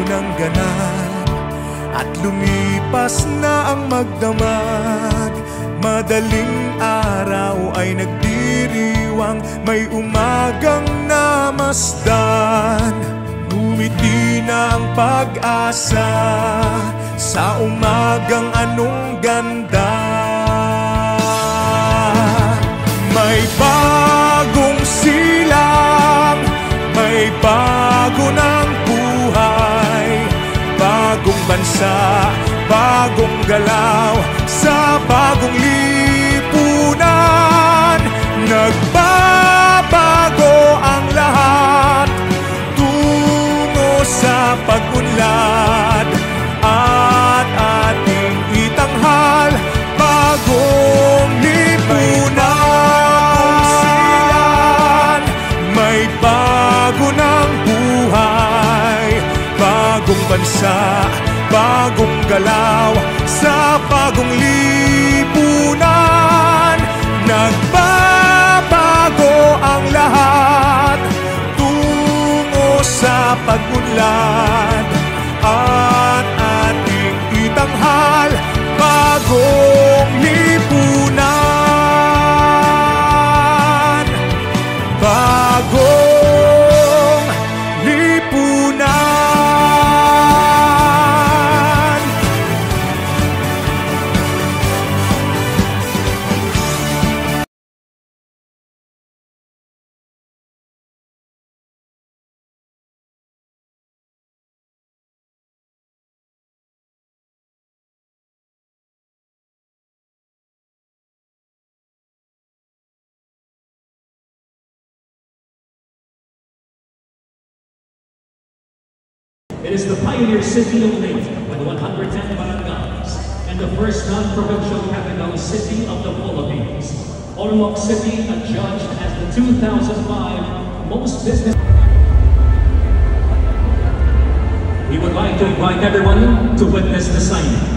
ng ganap at lumipas na ang magdamag. Madaling araw ay nagdiriwang, may umagang namasdan. Ngumiti na ang pag-asa sa umagang anong ganda. May bagong silang, may bago ng buhay, bagong bansa, bagong galaw sa bagong lipunan. Nagbabago ang lahat tungo sa pag-unlad at ating itanghal bagong lipunan. May bago ng buhay, bagong bansa, bagong galaw sa bagong lipunan. Nagbabago ang lahat tungo sa pag-unlad at ating itanghal bagong lipunan. Bagong lipunan. It is the pioneer city of Leyte with 110 barangays and the first non-provincial capital city of the Philippines. Ormoc City adjudged as the 2005 most business. We would like to invite everyone to witness the signing.